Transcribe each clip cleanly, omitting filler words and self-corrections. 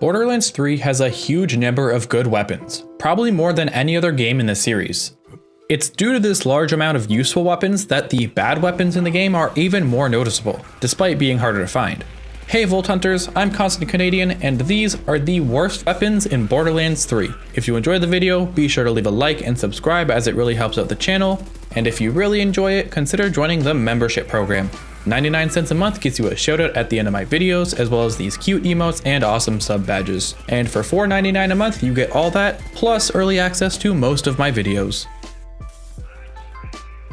Borderlands 3 has a huge number of good weapons, probably more than any other game in the series. It's due to this large amount of useful weapons that the bad weapons in the game are even more noticeable, despite being harder to find. Hey Volt Hunters, I'm Constant Canadian, and these are the worst weapons in Borderlands 3. If you enjoyed the video, be sure to leave a like and subscribe as it really helps out the channel, and if you really enjoy it, consider joining the membership program. 99 cents a month gets you a shoutout at the end of my videos, as well as these cute emotes and awesome sub badges. And for $4.99 a month, you get all that, plus early access to most of my videos.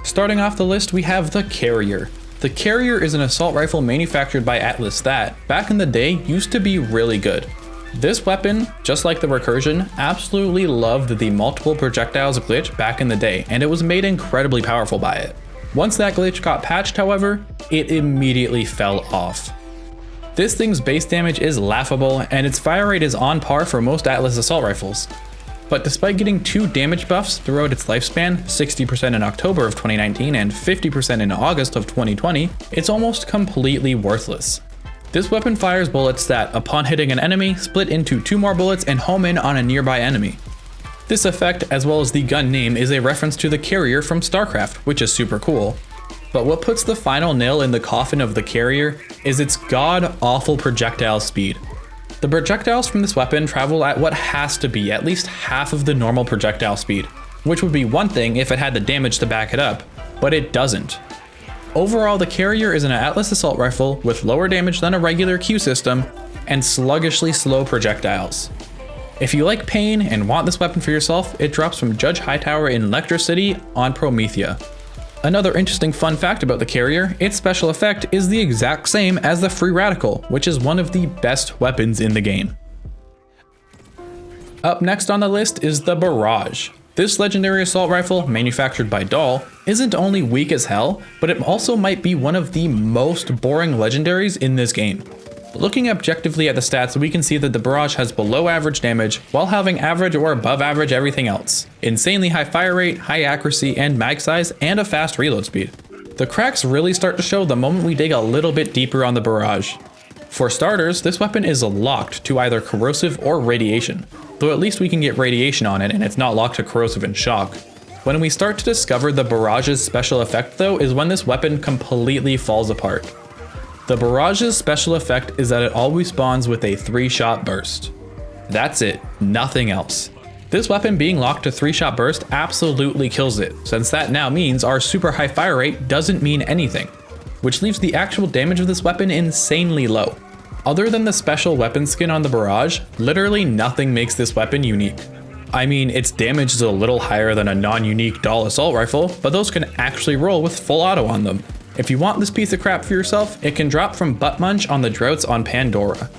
Starting off the list, we have the Carrier. The Carrier is an assault rifle manufactured by Atlas that, back in the day, used to be really good. This weapon, just like the Recursion, absolutely loved the multiple projectiles glitch back in the day, and it was made incredibly powerful by it. Once that glitch got patched, however, it immediately fell off. This thing's base damage is laughable, and its fire rate is on par for most Atlas assault rifles. But despite getting 2 damage buffs throughout its lifespan, 60% in October of 2019 and 50% in August of 2020, it's almost completely worthless. This weapon fires bullets that, upon hitting an enemy, split into 2 more bullets and home in on a nearby enemy. This effect, as well as the gun name, is a reference to the Carrier from StarCraft, which is super cool. But what puts the final nail in the coffin of the Carrier is its god-awful projectile speed. The projectiles from this weapon travel at what has to be at least half of the normal projectile speed, which would be one thing if it had the damage to back it up, but it doesn't. Overall, the Carrier is an Atlas assault rifle with lower damage than a regular Q system and sluggishly slow projectiles. If you like pain and want this weapon for yourself, it drops from Judge Hightower in Lecter City on Promethea. Another interesting fun fact about the Carrier, its special effect is the exact same as the Free Radical, which is one of the best weapons in the game. Up next on the list is the Barrage. This legendary assault rifle, manufactured by Dahl, isn't only weak as hell, but it also might be one of the most boring legendaries in this game. Looking objectively at the stats, we can see that the Barrage has below average damage while having average or above average everything else. Insanely high fire rate, high accuracy and mag size, and a fast reload speed. The cracks really start to show the moment we dig a little bit deeper on the Barrage. For starters, this weapon is locked to either corrosive or radiation, though at least we can get radiation on it and it's not locked to corrosive and shock. When we start to discover the Barrage's special effect though is when this weapon completely falls apart. The Barrage's special effect is that it always spawns with a 3-shot burst. That's it, nothing else. This weapon being locked to 3-shot burst absolutely kills it, since that now means our super high fire rate doesn't mean anything, which leaves the actual damage of this weapon insanely low. Other than the special weapon skin on the Barrage, literally nothing makes this weapon unique. I mean, its damage is a little higher than a non-unique Dahl assault rifle, but those can actually roll with full auto on them. If you want this piece of crap for yourself, it can drop from Butt Munch on the droughts on Pandora.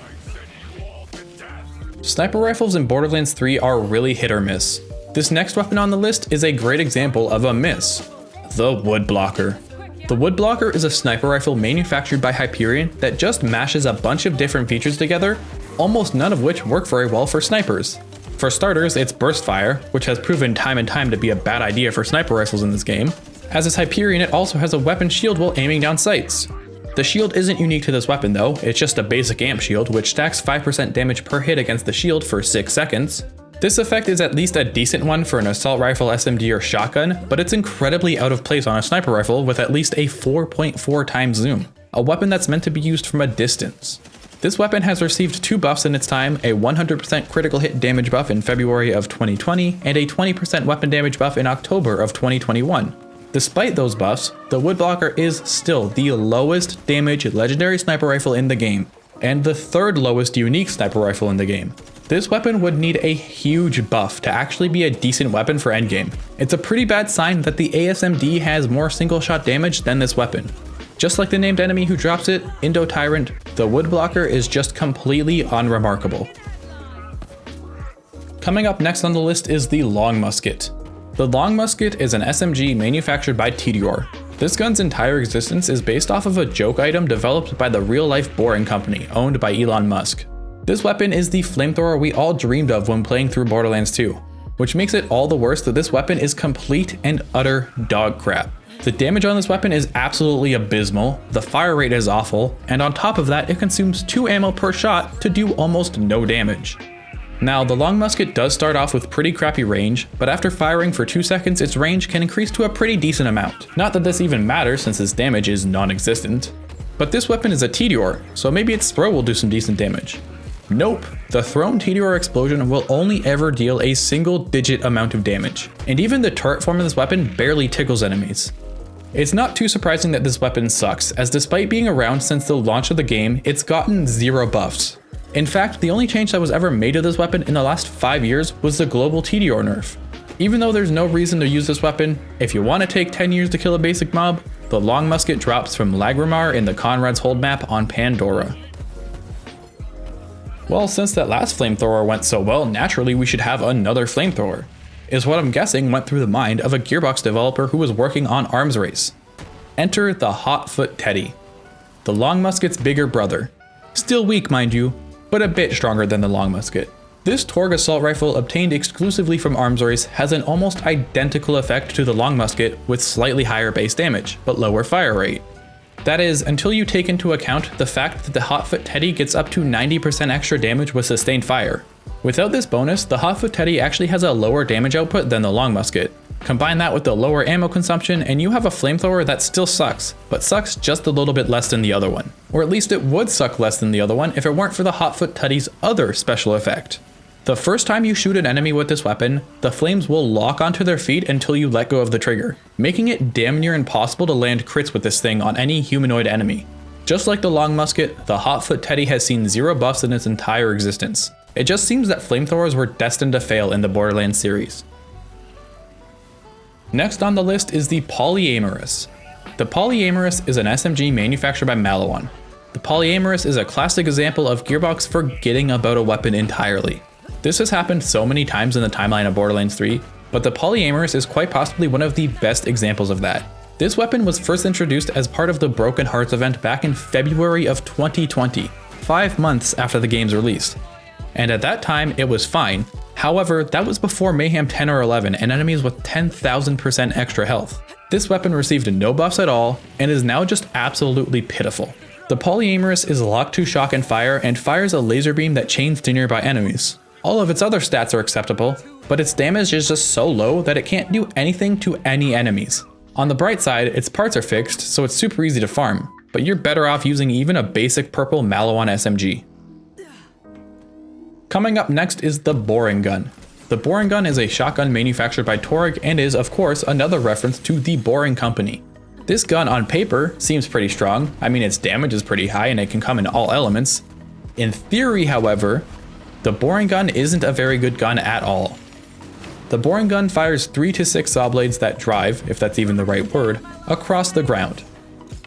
Sniper rifles in Borderlands 3 are really hit or miss. This next weapon on the list is a great example of a miss. The Woodblocker. The Woodblocker is a sniper rifle manufactured by Hyperion that just mashes a bunch of different features together, almost none of which work very well for snipers. For starters, it's burst fire, which has proven time and time to be a bad idea for sniper rifles in this game. As is Hyperion, it also has a weapon shield while aiming down sights. The shield isn't unique to this weapon though, it's just a basic amp shield which stacks 5% damage per hit against the shield for 6 seconds. This effect is at least a decent one for an assault rifle, SMG, or shotgun, but it's incredibly out of place on a sniper rifle with at least a 4.4 times zoom, a weapon that's meant to be used from a distance. This weapon has received 2 buffs in its time, a 100% critical hit damage buff in February of 2020 and a 20% weapon damage buff in October of 2021. Despite those buffs, the Woodblocker is still the lowest damage legendary sniper rifle in the game, and the 3rd lowest unique sniper rifle in the game. This weapon would need a huge buff to actually be a decent weapon for endgame. It's a pretty bad sign that the ASMD has more single shot damage than this weapon. Just like the named enemy who drops it, Indo Tyrant, the Woodblocker is just completely unremarkable. Coming up next on the list is the Long Musket. The Long Musket is an SMG manufactured by Tedior. This gun's entire existence is based off of a joke item developed by the real-life Boring Company, owned by Elon Musk. This weapon is the flamethrower we all dreamed of when playing through Borderlands 2, which makes it all the worse that this weapon is complete and utter dog crap. The damage on this weapon is absolutely abysmal, the fire rate is awful, and on top of that it consumes 2 ammo per shot to do almost no damage. Now, the Long Musket does start off with pretty crappy range, but after firing for 2 seconds its range can increase to a pretty decent amount. Not that this even matters since its damage is non-existent. But this weapon is a Teedior, so maybe its throw will do some decent damage. Nope, the thrown Teedior explosion will only ever deal a single-digit amount of damage, and even the turret form of this weapon barely tickles enemies. It's not too surprising that this weapon sucks, as despite being around since the launch of the game, it's gotten 0 buffs. In fact, the only change that was ever made to this weapon in the last 5 years was the global Teedior nerf. Even though there's no reason to use this weapon, if you want to take 10 years to kill a basic mob, the Long Musket drops from Lagrimar in the Conrad's Hold map on Pandora. Well, since that last flamethrower went so well, naturally we should have another flamethrower, is what I'm guessing went through the mind of a Gearbox developer who was working on Arms Race. Enter the Hotfoot Teddy, the Long Musket's bigger brother. Still weak, mind you, but a bit stronger than the Long Musket. This Torg assault rifle obtained exclusively from Arms Race has an almost identical effect to the Long Musket with slightly higher base damage, but lower fire rate. That is, until you take into account the fact that the Hotfoot Teddy gets up to 90% extra damage with sustained fire. Without this bonus, the Hotfoot Teddy actually has a lower damage output than the Long Musket. Combine that with the lower ammo consumption and you have a flamethrower that still sucks, but sucks just a little bit less than the other one. Or at least it would suck less than the other one if it weren't for the Hotfoot Teddy's other special effect. The first time you shoot an enemy with this weapon, the flames will lock onto their feet until you let go of the trigger, making it damn near impossible to land crits with this thing on any humanoid enemy. Just like the Long Musket, the Hotfoot Teddy has seen 0 buffs in its entire existence. It just seems that flamethrowers were destined to fail in the Borderlands series. Next on the list is the Polyamorous. The Polyamorous is an SMG manufactured by Maliwan. The Polyamorous is a classic example of Gearbox forgetting about a weapon entirely. This has happened so many times in the timeline of Borderlands 3, but the Polyamorous is quite possibly one of the best examples of that. This weapon was first introduced as part of the Broken Hearts event back in February of 2020, 5 months after the game's release. And at that time, it was fine. However, that was before Mayhem 10 or 11 and enemies with 10,000% extra health. This weapon received no buffs at all, and is now just absolutely pitiful. The Polyamorous is locked to shock and fires a laser beam that chains to nearby enemies. All of its other stats are acceptable, but its damage is just so low that it can't do anything to any enemies. On the bright side, its parts are fixed, so it's super easy to farm, but you're better off using even a basic purple Maliwan SMG. Coming up next is the Boring Gun. The Boring Gun is a shotgun manufactured by Torg and is, of course, another reference to the Boring Company. This gun on paper seems pretty strong. I mean, its damage is pretty high and it can come in all elements. In theory, however, the Boring Gun isn't a very good gun at all. The Boring Gun fires 3 to 6 saw blades that drive, if that's even the right word, across the ground.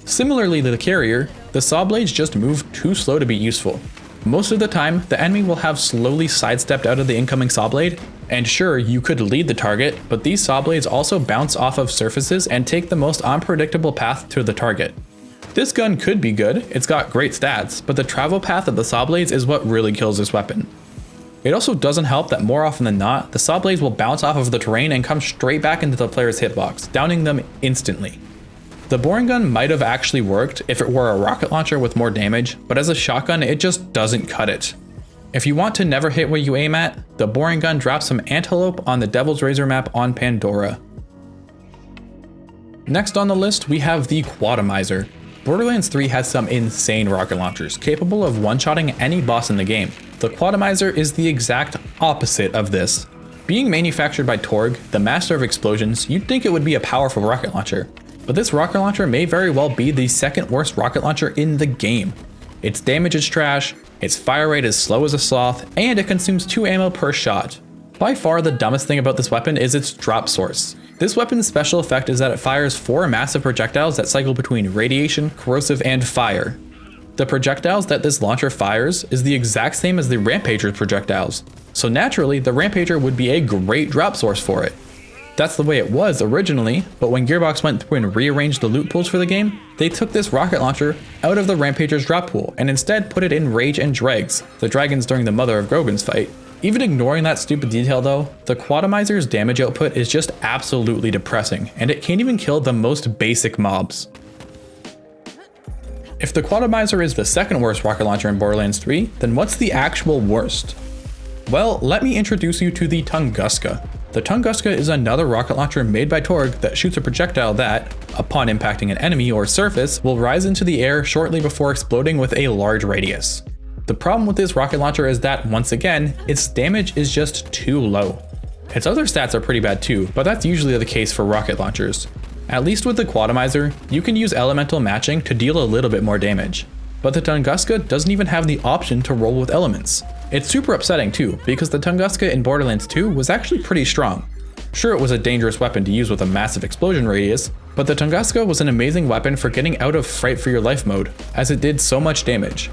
Similarly to the Carrier, the saw blades just move too slow to be useful. Most of the time, the enemy will have slowly sidestepped out of the incoming saw blade, and sure, you could lead the target, but these saw blades also bounce off of surfaces and take the most unpredictable path to the target. This gun could be good, it's got great stats, but the travel path of the saw blades is what really kills this weapon. It also doesn't help that more often than not, the saw blades will bounce off of the terrain and come straight back into the player's hitbox, downing them instantly. The Boring Gun might have actually worked if it were a rocket launcher with more damage, but as a shotgun it just doesn't cut it. If you want to never hit where you aim at, the Boring Gun drops some Antelope on the Devil's Razor map on Pandora. Next on the list we have the Quadomizer. Borderlands 3 has some insane rocket launchers, capable of one-shotting any boss in the game. The Quadomizer is the exact opposite of this. Being manufactured by Torg, the master of explosions, you'd think it would be a powerful rocket launcher. But this rocket launcher may very well be the second worst rocket launcher in the game. Its damage is trash, its fire rate is slow as a sloth, and it consumes 2 ammo per shot. By far the dumbest thing about this weapon is its drop source. This weapon's special effect is that it fires 4 massive projectiles that cycle between radiation, corrosive, and fire. The projectiles that this launcher fires is the exact same as the Rampager's projectiles, so naturally the Rampager would be a great drop source for it. That's the way it was originally, but when Gearbox went through and rearranged the loot pools for the game, they took this rocket launcher out of the Rampager's drop pool and instead put it in Rage and Dregs, the dragons during the Mother of Grogan's fight, Even ignoring that stupid detail though, the Quadomizer's damage output is just absolutely depressing, and it can't even kill the most basic mobs. If the Quadomizer is the second worst rocket launcher in Borderlands 3, then what's the actual worst? Well, let me introduce you to the Tunguska. The Tunguska is another rocket launcher made by Torg that shoots a projectile that, upon impacting an enemy or surface, will rise into the air shortly before exploding with a large radius. The problem with this rocket launcher is that, once again, its damage is just too low. Its other stats are pretty bad too, but that's usually the case for rocket launchers. At least with the Quadomizer, you can use elemental matching to deal a little bit more damage. But the Tunguska doesn't even have the option to roll with elements. It's super upsetting too, because the Tunguska in Borderlands 2 was actually pretty strong. Sure, it was a dangerous weapon to use with a massive explosion radius, but the Tunguska was an amazing weapon for getting out of fight for your life mode, as it did so much damage.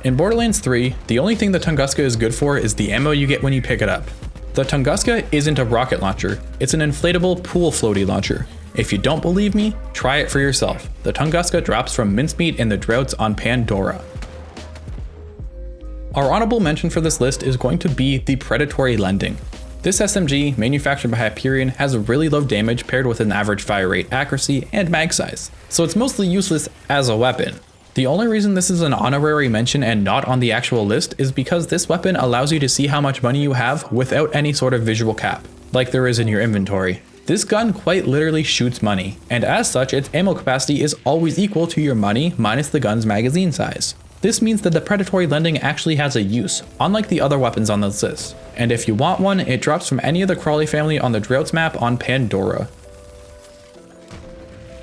In Borderlands 3, the only thing the Tunguska is good for is the ammo you get when you pick it up. The Tunguska isn't a rocket launcher, it's an inflatable pool floaty launcher. If you don't believe me, try it for yourself. The Tunguska drops from mincemeat in the droughts on Pandora. Our honorable mention for this list is going to be the Predatory Lending. This SMG, manufactured by Hyperion, has a really low damage paired with an average fire rate, accuracy, and mag size, so it's mostly useless as a weapon. The only reason this is an honorary mention and not on the actual list is because this weapon allows you to see how much money you have without any sort of visual cap, like there is in your inventory. This gun quite literally shoots money, and as such its ammo capacity is always equal to your money minus the gun's magazine size. This means that the Predatory Lending actually has a use, unlike the other weapons on this list, and if you want one, it drops from any of the Crawley family on the Droughts map on Pandora.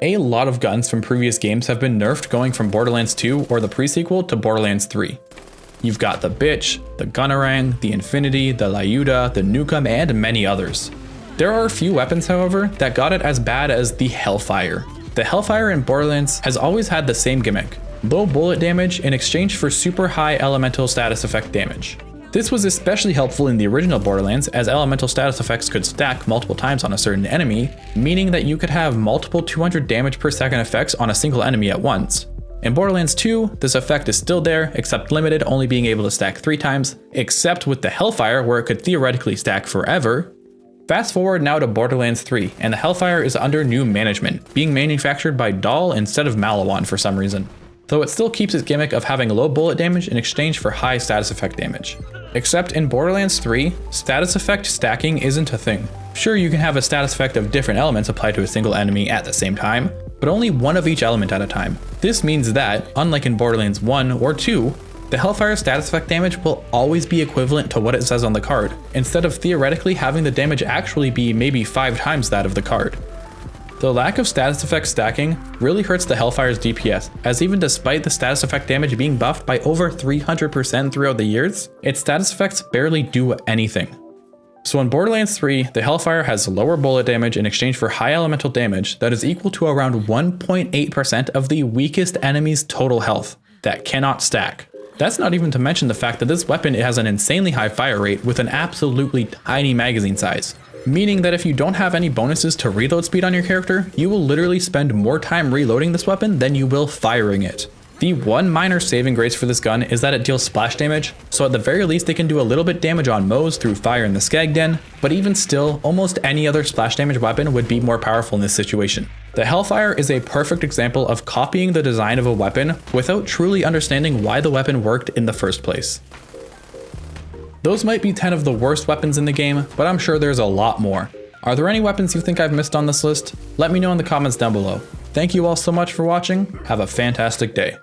A lot of guns from previous games have been nerfed going from Borderlands 2 or the pre-sequel to Borderlands 3. You've got the Bitch, the Gunnerang, the Infinity, the Lyuda, the Nukem, and many others. There are a few weapons, however, that got it as bad as the Hellfire. The Hellfire in Borderlands has always had the same gimmick: low bullet damage in exchange for super high elemental status effect damage. This was especially helpful in the original Borderlands, as elemental status effects could stack multiple times on a certain enemy, meaning that you could have multiple 200 damage per second effects on a single enemy at once. In Borderlands 2, this effect is still there, except limited, only being able to stack 3 times, except with the Hellfire where it could theoretically stack forever. Fast forward now to Borderlands 3, and the Hellfire is under new management, being manufactured by Dahl instead of Malawan for some reason, though it still keeps its gimmick of having low bullet damage in exchange for high status effect damage. Except in Borderlands 3, status effect stacking isn't a thing. Sure, you can have a status effect of different elements applied to a single enemy at the same time, but only one of each element at a time. This means that, unlike in Borderlands 1 or 2, the Hellfire status effect damage will always be equivalent to what it says on the card, instead of theoretically having the damage actually be maybe 5 times that of the card. The lack of status effect stacking really hurts the Hellfire's DPS, as even despite the status effect damage being buffed by over 300% throughout the years, its status effects barely do anything. So in Borderlands 3, the Hellfire has lower bullet damage in exchange for high elemental damage that is equal to around 1.8% of the weakest enemy's total health that cannot stack. That's not even to mention the fact that this weapon has an insanely high fire rate with an absolutely tiny magazine size, meaning that if you don't have any bonuses to reload speed on your character, you will literally spend more time reloading this weapon than you will firing it. The one minor saving grace for this gun is that it deals splash damage, so at the very least it can do a little bit damage on Moes through fire in the Skag Den, but even still, almost any other splash damage weapon would be more powerful in this situation. The Hellfire is a perfect example of copying the design of a weapon without truly understanding why the weapon worked in the first place. Those might be 10 of the worst weapons in the game, but I'm sure there's a lot more. Are there any weapons you think I've missed on this list? Let me know in the comments down below. Thank you all so much for watching. Have a fantastic day.